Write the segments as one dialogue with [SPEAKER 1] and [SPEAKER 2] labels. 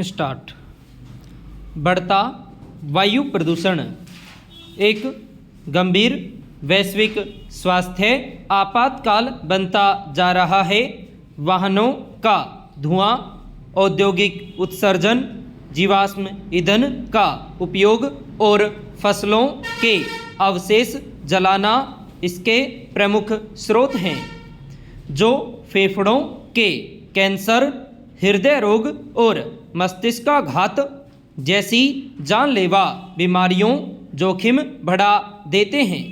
[SPEAKER 1] Start. बढ़ता वायु प्रदूषण एक गंभीर वैश्विक स्वास्थ्य आपातकाल बनता जा रहा है। वाहनों का धुआं, औद्योगिक उत्सर्जन, जीवाश्म ईंधन का उपयोग और फसलों के अवशेष जलाना इसके प्रमुख स्रोत हैं, जो फेफड़ों के कैंसर, हृदय रोग और मस्तिष्काघात जैसी जानलेवा बीमारियों जोखिम बढ़ा देते हैं।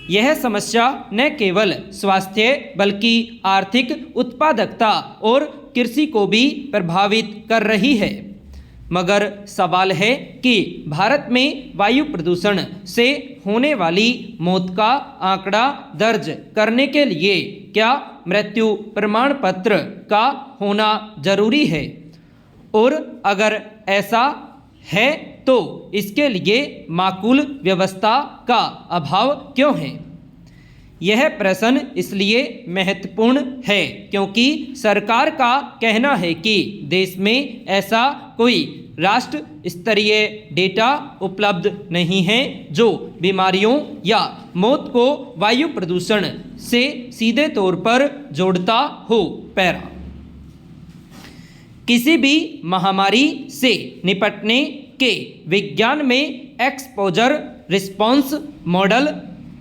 [SPEAKER 1] यह समस्या न केवल स्वास्थ्य बल्कि आर्थिक उत्पादकता और कृषि को भी प्रभावित कर रही है। मगर सवाल है कि भारत में वायु प्रदूषण से होने वाली मौत का आंकड़ा दर्ज करने के लिए क्या मृत्यु प्रमाण पत्र का होना जरूरी है, और अगर ऐसा है तो इसके लिए माकूल व्यवस्था का अभाव क्यों है? यह प्रश्न इसलिए महत्वपूर्ण है क्योंकि सरकार का कहना है कि देश में ऐसा कोई राष्ट्र स्तरीय डेटा उपलब्ध नहीं है जो बीमारियों या मौत को वायु प्रदूषण से सीधे तौर पर जोड़ता हो। पैरा। किसी भी महामारी से निपटने के विज्ञान में एक्सपोजर रिस्पॉन्स मॉडल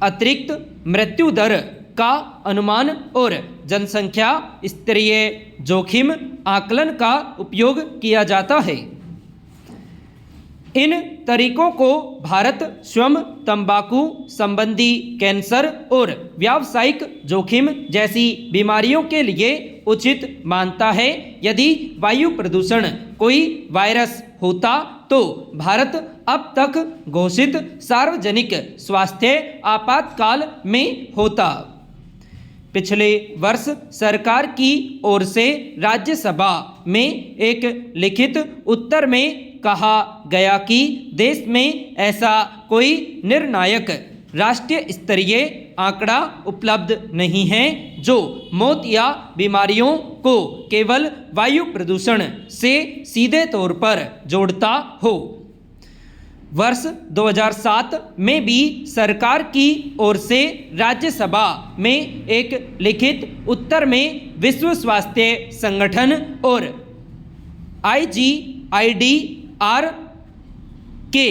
[SPEAKER 1] अतिरिक्त मृत्यु दर का अनुमान और जनसंख्या स्तरीय जोखिम आकलन का उपयोग किया जाता है। इन तरीकों को भारत स्वयं तंबाकू संबंधी कैंसर और व्यावसायिक जोखिम जैसी बीमारियों के लिए उचित मानता है। यदि वायु प्रदूषण कोई वायरस होता तो भारत अब तक घोषित सार्वजनिक स्वास्थ्य आपातकाल में होता। पिछले वर्ष सरकार की ओर से राज्यसभा में एक लिखित उत्तर में कहा गया कि देश में ऐसा कोई निर्णायक राष्ट्रीय स्तरीय आंकड़ा उपलब्ध नहीं है जो मौत या बीमारियों को केवल वायु प्रदूषण से सीधे तौर पर जोड़ता हो। वर्ष 2007 में भी सरकार की ओर से राज्यसभा में एक लिखित उत्तर में विश्व स्वास्थ्य संगठन और IGIDR के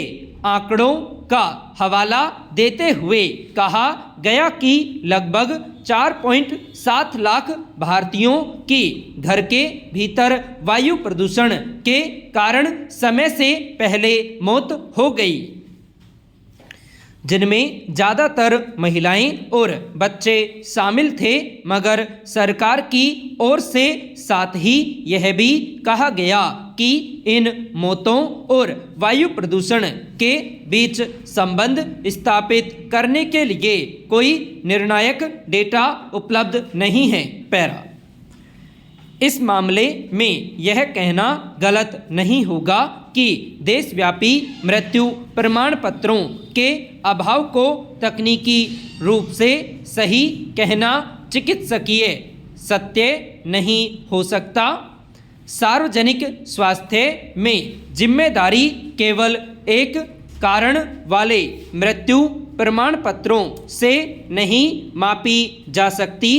[SPEAKER 1] आंकड़ों का हवाला देते हुए कहा गया कि लगभग 4.7 लाख भारतीयों की घर के भीतर वायु प्रदूषण के कारण समय से पहले मौत हो गई, जिनमें ज़्यादातर महिलाएं और बच्चे शामिल थे। मगर सरकार की ओर से साथ ही यह भी कहा गया कि इन मौतों और वायु प्रदूषण के बीच संबंध स्थापित करने के लिए कोई निर्णायक डेटा उपलब्ध नहीं है। पैरा। इस मामले में यह कहना गलत नहीं होगा कि देशव्यापी मृत्यु प्रमाण पत्रों के अभाव को तकनीकी रूप से सही कहना चिकित्सकीय सत्य नहीं हो सकता। सार्वजनिक स्वास्थ्य में जिम्मेदारी केवल एक कारण वाले मृत्यु प्रमाण पत्रों से नहीं मापी जा सकती।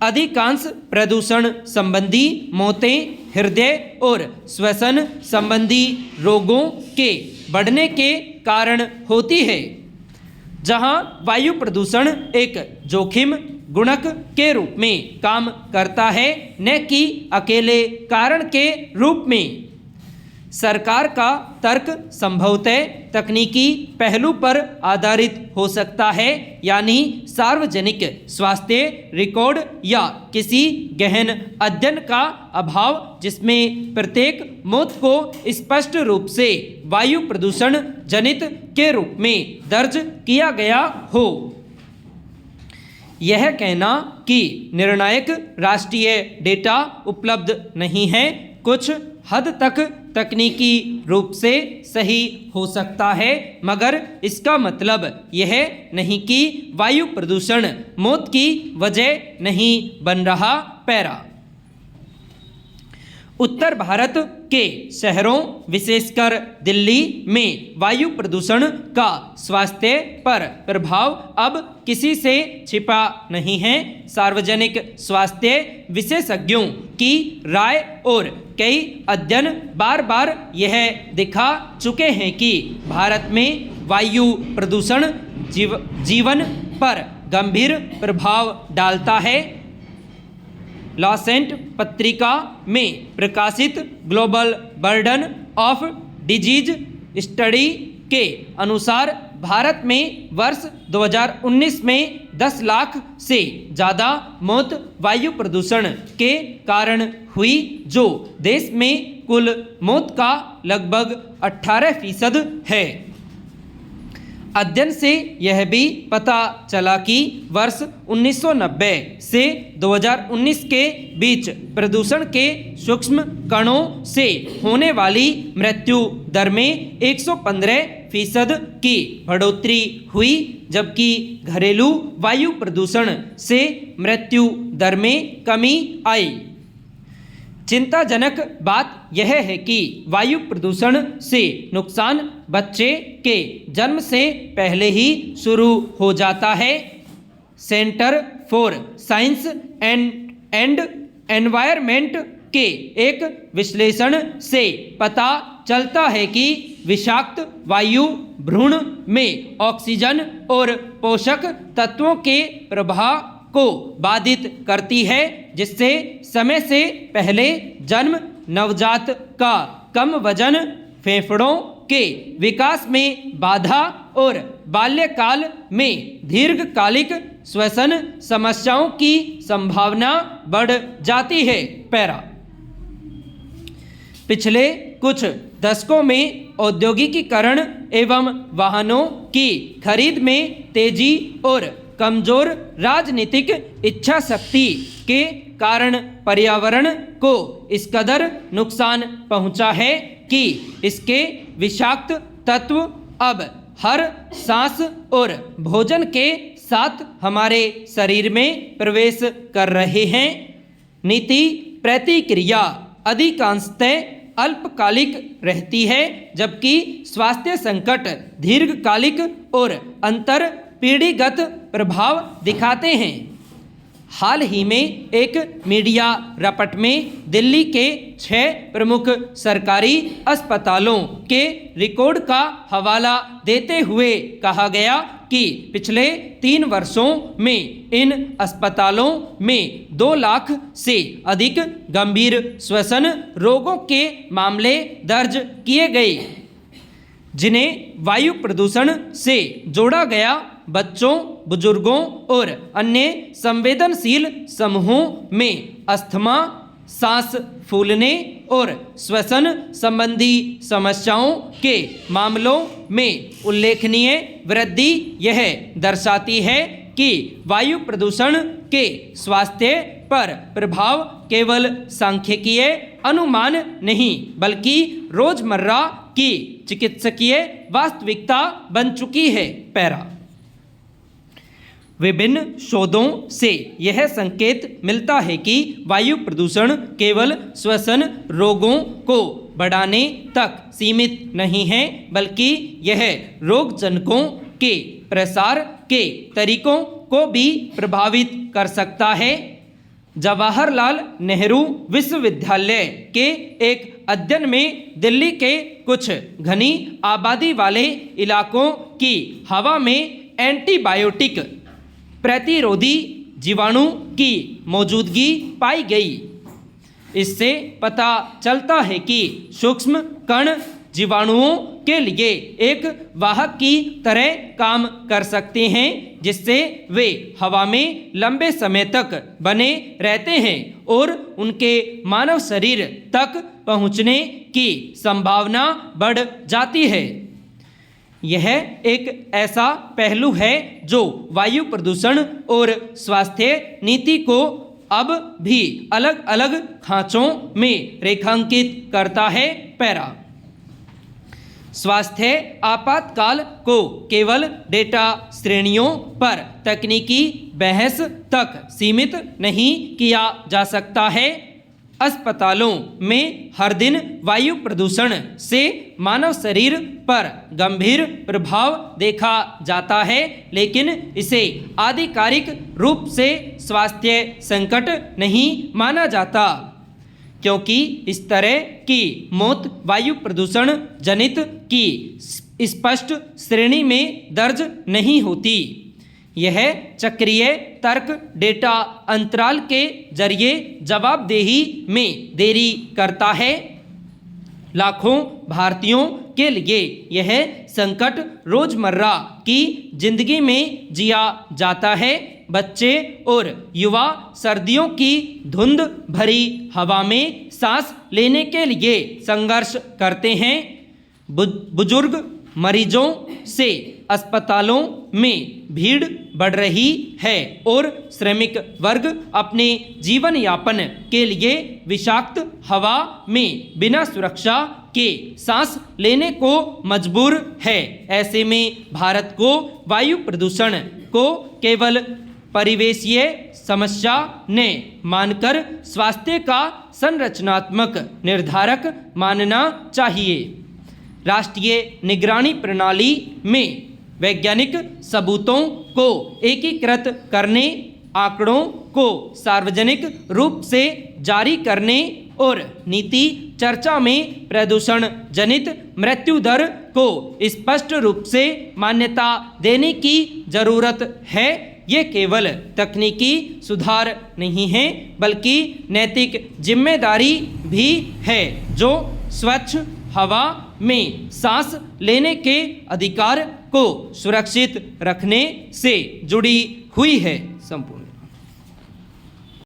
[SPEAKER 1] अधिकांश प्रदूषण संबंधी मौतें हृदय और श्वसन संबंधी रोगों के बढ़ने के कारण होती है, जहां वायु प्रदूषण एक जोखिम गुणक के रूप में काम करता है, न कि अकेले कारण के रूप में। सरकार का तर्क संभवतः तकनीकी पहलू पर आधारित हो सकता है, यानी सार्वजनिक स्वास्थ्य रिकॉर्ड या किसी गहन अध्ययन का अभाव जिसमें प्रत्येक मौत को स्पष्ट रूप से वायु प्रदूषण जनित के रूप में दर्ज किया गया हो। यह कहना कि निर्णायक राष्ट्रीय डेटा उपलब्ध नहीं है कुछ हद तक तकनीकी रूप से सही हो सकता है, मगर इसका मतलब यह नहीं कि वायु प्रदूषण मौत की वजह नहीं बन रहा। पैरा। उत्तर भारत के शहरों विशेषकर दिल्ली में वायु प्रदूषण का स्वास्थ्य पर प्रभाव अब किसी से छिपा नहीं है। सार्वजनिक स्वास्थ्य विशेषज्ञों की राय और कई अध्ययन बार बार यह दिखा चुके हैं कि भारत में वायु प्रदूषण जीवन पर गंभीर प्रभाव डालता है। लॉसेंट पत्रिका में प्रकाशित global burden of disease study के अनुसार भारत में वर्ष 2019 में 10 लाख से ज़्यादा मौत वायु प्रदूषण के कारण हुई, जो देश में कुल मौत का लगभग 18% है। अध्ययन से यह भी पता चला कि वर्ष 1990 से 2019 के बीच प्रदूषण के सूक्ष्म कणों से होने वाली मृत्यु दर में 115% की बढ़ोतरी हुई, जबकि घरेलू वायु प्रदूषण से मृत्यु दर में कमी आई। चिंताजनक बात यह है कि वायु प्रदूषण से नुकसान बच्चे के जन्म से पहले ही शुरू हो जाता है। Centre for science and environment के एक विश्लेषण से पता चलता है कि विषाक्त वायु भ्रूण में ऑक्सीजन और पोषक तत्वों के प्रवाह को बाधित करती है, जिससे समय से पहले जन्म नवजात का कम वजन, फेफड़ों के विकास में बाधा और बाल्यकाल में दीर्घकालिक श्वसन समस्याओं की संभावना बढ़ जाती है। पैरा पिछले कुछ दशकों में औद्योगिकीकरण एवं वाहनों की खरीद में तेजी और कमजोर राजनीतिक इच्छा शक्ति के कारण पर्यावरण को इस कदर नुकसान पहुंचा है कि इसके विषाक्त तत्व अब हर सांस और भोजन के साथ हमारे शरीर में प्रवेश कर रहे हैं। नीति प्रतिक्रिया अधिकांशतः अल्पकालिक रहती है, जबकि स्वास्थ्य संकट दीर्घकालिक और अंतर पीढ़ीगत प्रभाव दिखाते हैं। हाल ही में एक मीडिया रिपोर्ट में दिल्ली के 6 प्रमुख सरकारी अस्पतालों के रिकॉर्ड का हवाला देते हुए कहा गया कि पिछले 3 वर्षों में इन अस्पतालों में 2 लाख से अधिक गंभीर श्वसन रोगों के मामले दर्ज किए गए, जिन्हें वायु प्रदूषण से जोड़ा गया। बच्चों, बुजुर्गों और अन्य संवेदनशील समूहों में अस्थमा, सांस फूलने और श्वसन संबंधी समस्याओं के मामलों में उल्लेखनीय वृद्धि यह दर्शाती है कि वायु प्रदूषण के स्वास्थ्य पर प्रभाव केवल सांख्यिकीय अनुमान नहीं, बल्कि रोजमर्रा की चिकित्सकीय वास्तविकता बन चुकी है। पैरा विभिन्न शोधों से यह संकेत मिलता है कि वायु प्रदूषण केवल श्वसन रोगों को बढ़ाने तक सीमित नहीं है, बल्कि यह रोगजनकों के प्रसार के तरीकों को भी प्रभावित कर सकता है। जवाहरलाल नेहरू विश्वविद्यालय के एक अध्ययन में दिल्ली के कुछ घनी आबादी वाले इलाकों की हवा में एंटीबायोटिक प्रतिरोधी जीवाणु की मौजूदगी पाई गई। इससे पता चलता है कि सूक्ष्म कण जीवाणुओं के लिए एक वाहक की तरह काम कर सकते हैं, जिससे वे हवा में लंबे समय तक बने रहते हैं और उनके मानव शरीर तक पहुंचने की संभावना बढ़ जाती है। यह एक ऐसा पहलू है जो वायु प्रदूषण और स्वास्थ्य नीति को अब भी अलग अलग खांचों में रेखांकित करता है। पैरा स्वास्थ्य आपातकाल को केवल डेटा श्रेणियों पर तकनीकी बहस तक सीमित नहीं किया जा सकता है। अस्पतालों में हर दिन वायु प्रदूषण से मानव शरीर पर गंभीर प्रभाव देखा जाता है, लेकिन इसे आधिकारिक रूप से स्वास्थ्य संकट नहीं माना जाता, क्योंकि इस तरह की मौत वायु प्रदूषण जनित की स्पष्ट श्रेणी में दर्ज नहीं होती। यह चक्रीय तर्क डेटा अंतराल के जरिए जवाबदेही में देरी करता है। लाखों भारतीयों के लिए यह संकट रोजमर्रा की जिंदगी में जिया जाता है। बच्चे और युवा सर्दियों की धुंध भरी हवा में सांस लेने के लिए संघर्ष करते हैं। बुजुर्ग मरीजों से अस्पतालों में भीड़ बढ़ रही है और श्रमिक वर्ग अपने जीवन यापन के लिए विषाक्त हवा में बिना सुरक्षा के सांस लेने को मजबूर है। ऐसे में भारत को वायु प्रदूषण को केवल परिवेशीय समस्या ने मानकर स्वास्थ्य का संरचनात्मक निर्धारक मानना चाहिए। राष्ट्रीय निगरानी प्रणाली में वैज्ञानिक सबूतों को एकीकृत करने, आंकड़ों को सार्वजनिक रूप से जारी करने और नीति चर्चा में प्रदूषण जनित मृत्यु दर को स्पष्ट रूप से मान्यता देने की जरूरत है। ये केवल तकनीकी सुधार नहीं है, बल्कि नैतिक जिम्मेदारी भी है, जो स्वच्छ हवा में सांस लेने के अधिकार को सुरक्षित रखने से जुड़ी हुई है। संपूर्ण